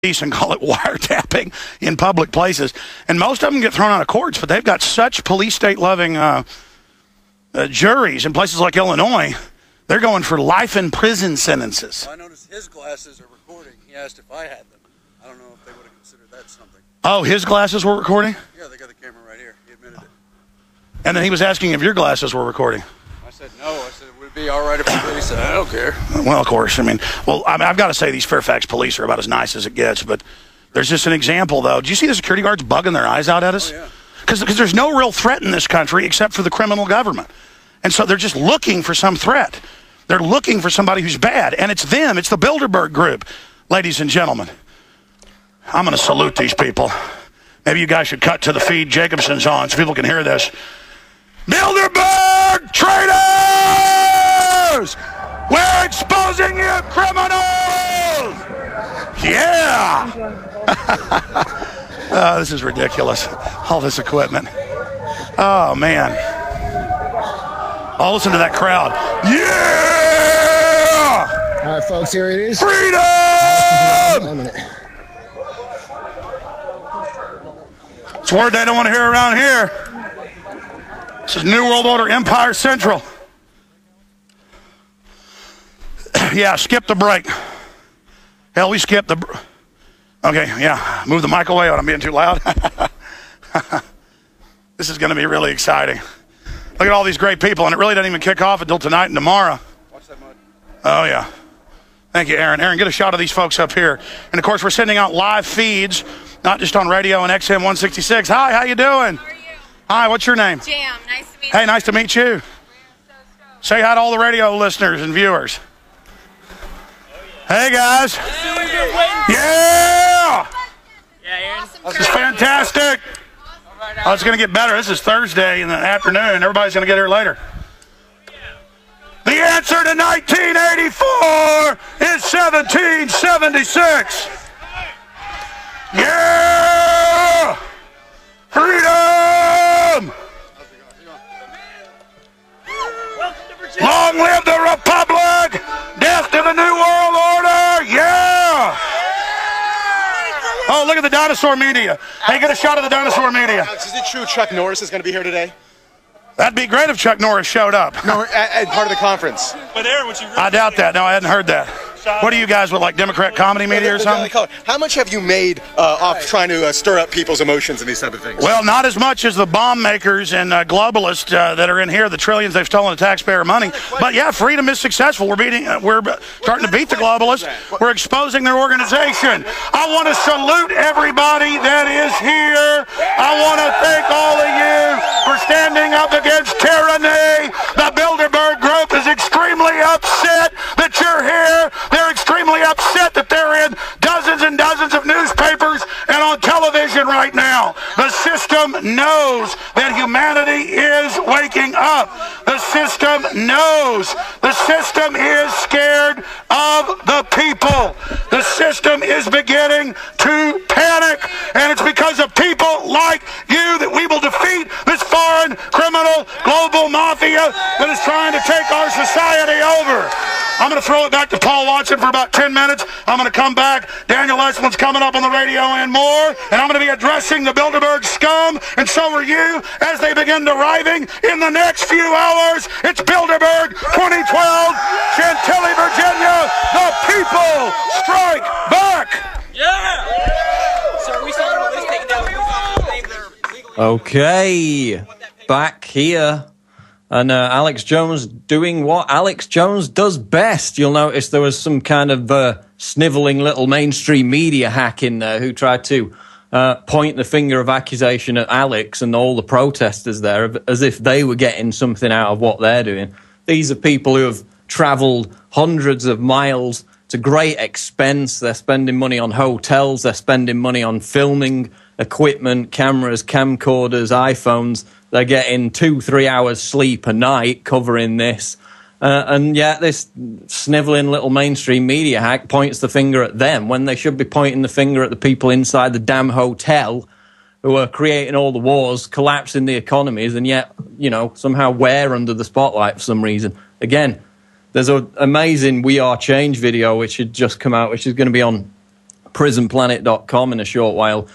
and call it wiretapping in public places. And most of them get thrown out of courts, but they've got such police state-loving juries in places like Illinois. They're going for life in prison sentences. Well, I noticed his glasses are recording. He asked if I had them. I don't know if they would have considered that something. Oh, his glasses were recording? Yeah, they got the camera right here. He admitted it. And then he was asking if your glasses were recording. I said no. I said, would it be all right if we did? He said, I don't care. Well, of course. I mean, I've got to say these Fairfax police are about as nice as it gets, but there's just an example, though. Do you see the security guards bugging their eyes out at us? Oh, yeah. Because there's no real threat in this country except for the criminal government. And so they're just looking for some threat. They're looking for somebody who's bad, and it's them. It's the Bilderberg Group, ladies and gentlemen. I'm going to salute these people. Maybe you guys should cut to the feed Jacobson's on so people can hear this. Bilderberg traitors! We're exposing you, criminals! Yeah! Oh, this is ridiculous. All this equipment. Oh, man. Oh, listen to that crowd. Yeah! All right, folks, here it is. Freedom! It's a word they don't want to hear around here. This is New World Order Empire Central. Yeah, skip the break. Hell, we skipped the... Okay, yeah, move the mic away. I'm being too loud. This is going to be really exciting. Look at all these great people, and it really doesn't even kick off until tonight and tomorrow. Watch that mud. Oh, yeah. Thank you, Aaron. Aaron, get a shot of these folks up here. And, of course, we're sending out live feeds, not just on radio and XM 166. Hi, how you doing? How are you? Hi, what's your name? Jam. Nice to meet you. Hey, nice to meet you. Say hi to all the radio listeners and viewers. Hey, guys. Yeah! This is fantastic. Oh, it's going to get better. This is Thursday in the afternoon. Everybody's going to get here later. The answer to 1984 is 1776. Yeah! Freedom! Long live the Republic! Death to the New World Order! Yeah! Oh, look at the dinosaur media. Hey, get a shot of the dinosaur media. Alex, is it true Chuck Norris is going to be here today? That'd be great if Chuck Norris showed up. No, at part of the conference. But Aaron, what you really I doubt that. No, I hadn't heard that. What are you guys with, like Democrat comedy media or something? How much have you made off trying to stir up people's emotions and these type of things? Well, not as much as the bomb makers and globalists that are in here, the trillions they've stolen of taxpayer money. But yeah, freedom is successful. We're starting to beat the globalists. We're exposing their organization. I want to salute everybody that is here. I want to thank all of you for standing up against tyranny. The Bilderberg Group is extremely upset that you're here. They're extremely upset that they're in dozens and dozens of newspapers and on television right now. The system knows that humanity is waking up. The system knows. The system is scared of the people. The system is beginning to panic, and it's because of people like you that we will defeat this foreign criminal global mafia that is trying to take our society over. I'm going to throw it back to Paul Watson for about 10 minutes. I'm going to come back. Daniel Eslin's coming up on the radio and more. And I'm going to be addressing the Bilderberg scum, and so are you, as they begin arriving in the next few hours. It's Bilderberg 2012, Chantilly, Virginia. The people strike back. Yeah! So are we saying at least taking down the Okay, back here. And Alex Jones doing what Alex Jones does best. You'll notice there was some kind of snivelling little mainstream media hack in there who tried to point the finger of accusation at Alex and all the protesters there as if they were getting something out of what they're doing. These are people who have travelled hundreds of miles to great expense. They're spending money on hotels. They're spending money on filming equipment, cameras, camcorders, iPhones. They're getting 2-3 hours sleep a night covering this. And yet this snivelling little mainstream media hack points the finger at them when they should be pointing the finger at the people inside the damn hotel who are creating all the wars, collapsing the economies, and yet, you know, somehow we're under the spotlight for some reason. Again, there's an amazing We Are Change video which had just come out, which is going to be on Prisonplanet.com in a short while.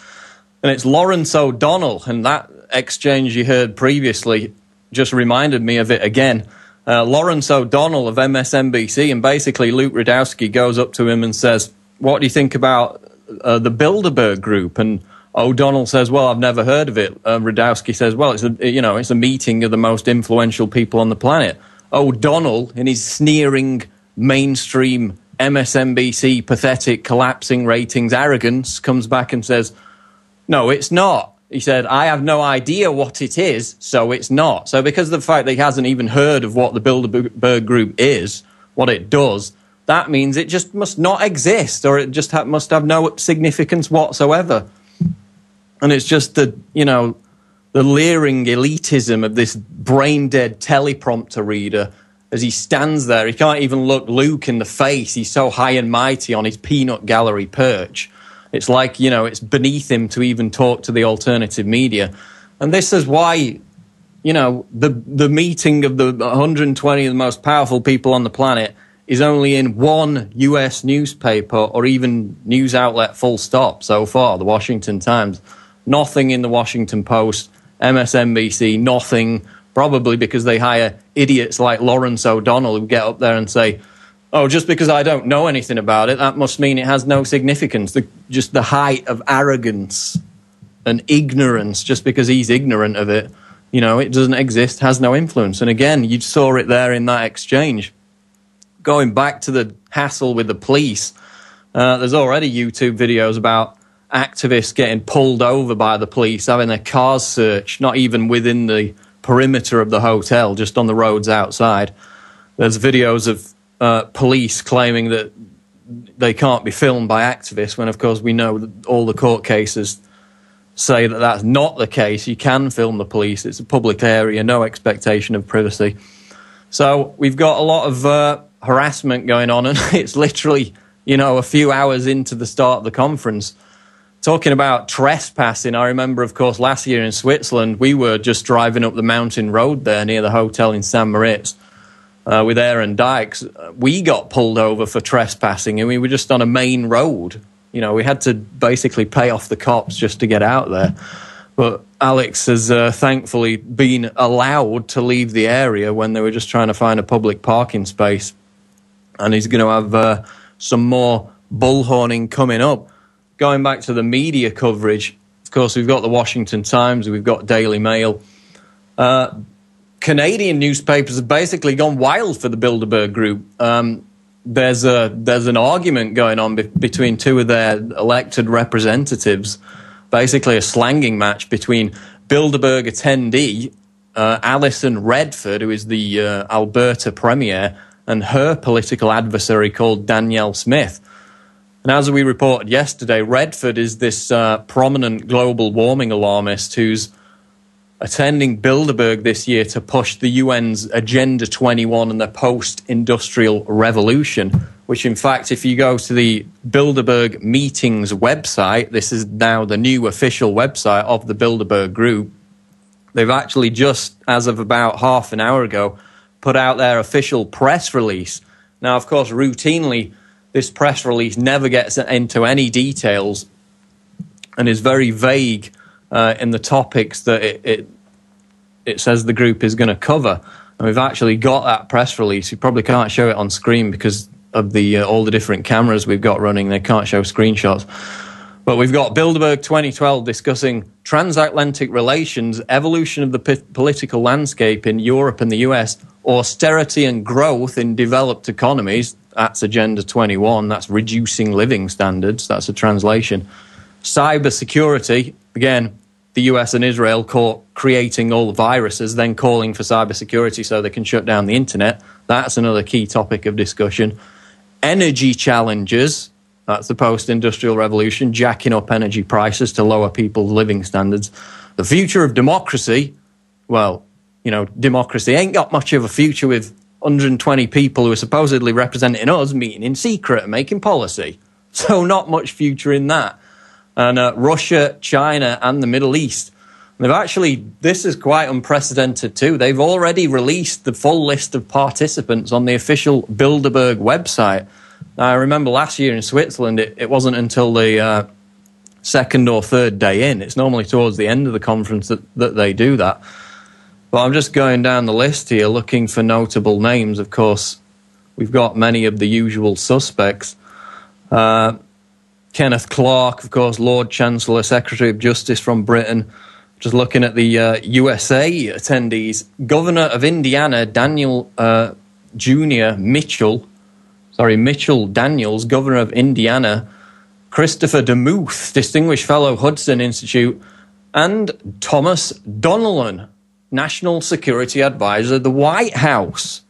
And it's Lawrence O'Donnell, and that exchange you heard previously just reminded me of it again. Lawrence O'Donnell of MSNBC, and basically Luke Rudkowski goes up to him and says, what do you think about the Bilderberg Group? And O'Donnell says, well, I've never heard of it. Rudkowski says, well, it's a meeting of the most influential people on the planet. O'Donnell, in his sneering, mainstream, MSNBC, pathetic, collapsing ratings, arrogance, comes back and says, no, it's not. He said, I have no idea what it is, so it's not. So because of the fact that he hasn't even heard of what the Bilderberg Group is, what it does, that means it just must not exist, or it just must have no significance whatsoever. And it's just the leering elitism of this brain-dead teleprompter reader as he stands there. He can't even look Luke in the face. He's so high and mighty on his peanut gallery perch. It's like, it's beneath him to even talk to the alternative media. And this is why, the meeting of the 120 of the most powerful people on the planet is only in one US newspaper or even news outlet full stop so far, the Washington Times. Nothing in the Washington Post, MSNBC, nothing, probably because they hire idiots like Lawrence O'Donnell who get up there and say, oh, just because I don't know anything about it, that must mean it has no significance. Just the height of arrogance and ignorance, just because he's ignorant of it, it doesn't exist, has no influence. And again, you saw it there in that exchange. Going back to the hassle with the police, there's already YouTube videos about activists getting pulled over by the police, having their cars searched, not even within the perimeter of the hotel, just on the roads outside. There's videos of police claiming that they can't be filmed by activists, when of course we know that all the court cases say that that's not the case. You can film the police. It's a public area, no expectation of privacy. So we've got a lot of harassment going on, and it's literally, a few hours into the start of the conference. Talking about trespassing, I remember, of course, last year in Switzerland, we were just driving up the mountain road there near the hotel in St. Moritz with Aaron Dykes. We got pulled over for trespassing, and we were just on a main road. We had to basically pay off the cops just to get out there. But Alex has thankfully been allowed to leave the area when they were just trying to find a public parking space. And he's going to have some more bullhorning coming up. Going back to the media coverage, of course, we've got the Washington Times, we've got Daily Mail. Canadian newspapers have basically gone wild for the Bilderberg Group. There's an argument going on between two of their elected representatives, basically a slanging match between Bilderberg attendee Alison Redford, who is the Alberta Premier, and her political adversary called Danielle Smith. And as we reported yesterday, Redford is this prominent global warming alarmist who's attending Bilderberg this year to push the UN's Agenda 21 and the post-industrial revolution, which in fact, if you go to the Bilderberg Meetings website, this is now the new official website of the Bilderberg Group, they've actually just, as of about half an hour ago, put out their official press release. Now, of course, routinely, this press release never gets into any details and is very vague in the topics that it says the group is going to cover. And we've actually got that press release. We probably can't show it on screen because of the all the different cameras we've got running. They can't show screenshots. But we've got Bilderberg 2012 discussing transatlantic relations, evolution of the political landscape in Europe and the US, austerity and growth in developed economies. That's Agenda 21. That's reducing living standards. That's a translation. Cyber security. Again, the US and Israel caught creating all the viruses, then calling for cyber security so they can shut down the internet. That's another key topic of discussion. Energy challenges. That's the post-industrial revolution, jacking up energy prices to lower people's living standards. The future of democracy. Well, democracy ain't got much of a future with 120 people who are supposedly representing us meeting in secret and making policy. So not much future in that. And Russia, China, and the Middle East. They've actually, this is quite unprecedented too. They've already released the full list of participants on the official Bilderberg website. Now, I remember last year in Switzerland, it wasn't until the second or third day in. It's normally towards the end of the conference that they do that. But I'm just going down the list here, looking for notable names. Of course, we've got many of the usual suspects. Kenneth Clarke, of course, Lord Chancellor, Secretary of Justice from Britain. Just looking at the USA attendees. Governor of Indiana, Daniel Jr. Mitchell Daniels, Governor of Indiana. Christopher DeMuth, Distinguished Fellow, Hudson Institute. And Thomas Donnellan, National Security Advisor, the White House.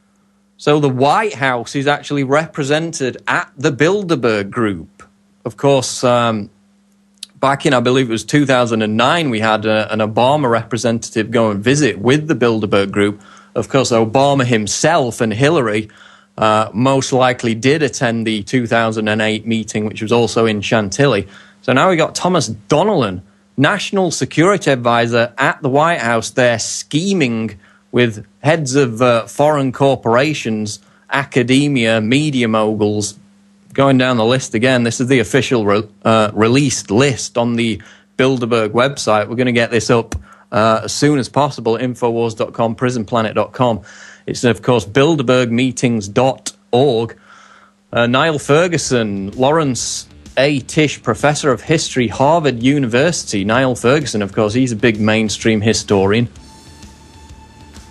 So the White House is actually represented at the Bilderberg Group. Of course, back in, I believe it was 2009, we had an Obama representative go and visit with the Bilderberg Group. Of course, Obama himself and Hillary most likely did attend the 2008 meeting, which was also in Chantilly. So now we got Thomas Donnellan, National Security Advisor at the White House, there scheming with heads of foreign corporations, academia, media moguls. Going down the list again, this is the official released list on the Bilderberg website. We're going to get this up as soon as possible, Infowars.com, Prisonplanet.com. It's, of course, bilderbergmeetings.org. Niall Ferguson, Lawrence A. Tisch, Professor of History, Harvard University. Niall Ferguson, of course, he's a big mainstream historian.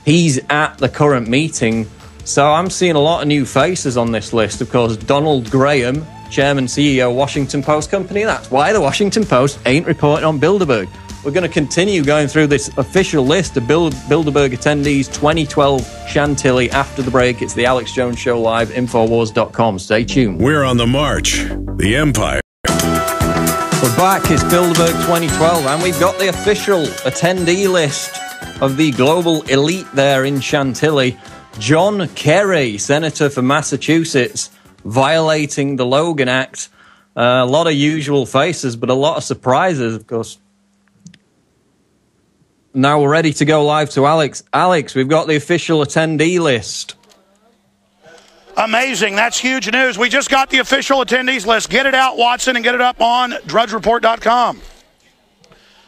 He's at the current meeting. So I'm seeing a lot of new faces on this list. Of course, Donald Graham, Chairman, CEO, Washington Post Company. That's why the Washington Post ain't reporting on Bilderberg. We're going to continue going through this official list of Bilderberg attendees 2012 Chantilly after the break. It's the Alex Jones Show live, Infowars.com. Stay tuned. We're on the march. The Empire. We're back. It's Bilderberg 2012, and we've got the official attendee list of the global elite there in Chantilly. John Kerry, Senator for Massachusetts, violating the Logan Act. A lot of usual faces, but a lot of surprises, of course. Now we're ready to go live to Alex. Alex, we've got the official attendee list. Amazing. That's huge news. We just got the official attendees list. Get it out, Watson, and get it up on drudgereport.com.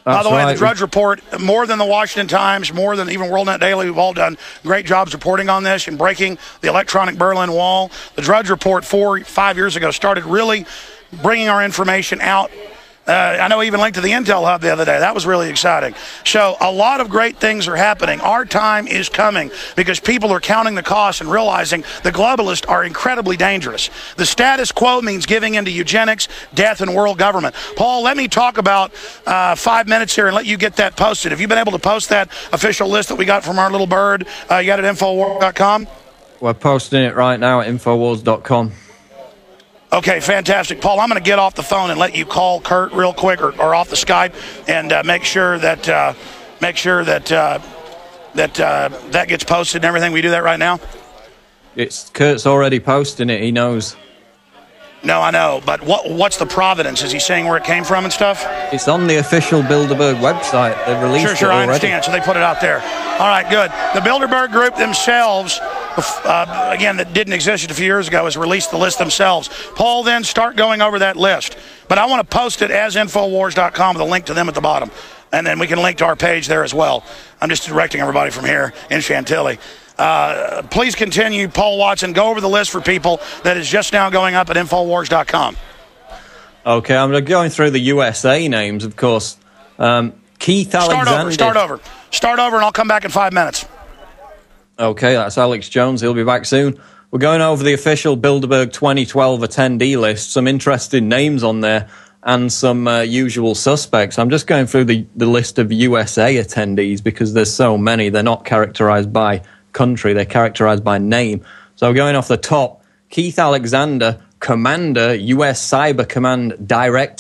By the way, the Drudge Report, more than the Washington Times, more than even WorldNet Daily, we've all done great jobs reporting on this and breaking the electronic Berlin Wall. The Drudge Report 4 or 5 years ago started really bringing our information out. I know we even linked to the Intel Hub the other day. That was really exciting. So a lot of great things are happening. Our time is coming because people are counting the costs and realizing the globalists are incredibly dangerous. The status quo means giving into eugenics, death, and world government. Paul, let me talk about 5 minutes here and let you get that posted. Have you been able to post that official list that we got from our little bird? You got it at Infowars.com? We're posting it right now at Infowars.com. Okay, fantastic. Paul, I'm going to get off the phone and let you call Kurt real quick or off the Skype and make sure that that gets posted and everything. We do that right now? Kurt's already posting it. He knows. No, I know. But what's the provenance? Is he saying where it came from and stuff? It's on the official Bilderberg website. They've released it already. I understand. So they put it out there. All right, good. The Bilderberg Group themselves, again, that didn't exist a few years ago, has released the list themselves. Paul, then start going over that list. But I want to post it as Infowars.com with a link to them at the bottom. And then we can link to our page there as well. I'm just directing everybody from here in Chantilly. Please continue, Paul Watson. Go over the list for people that is just now going up at Infowars.com. Okay, I'm going through the USA names, of course. Keith Alexander. Start over, and I'll come back in 5 minutes. Okay, that's Alex Jones. He'll be back soon. We're going over the official Bilderberg 2012 attendee list. Some interesting names on there and some usual suspects. I'm just going through the list of USA attendees because there's so many. They're not characterized by country. They're characterized by name. So going off the top, Keith Alexander, Commander, U.S. Cyber Command Director,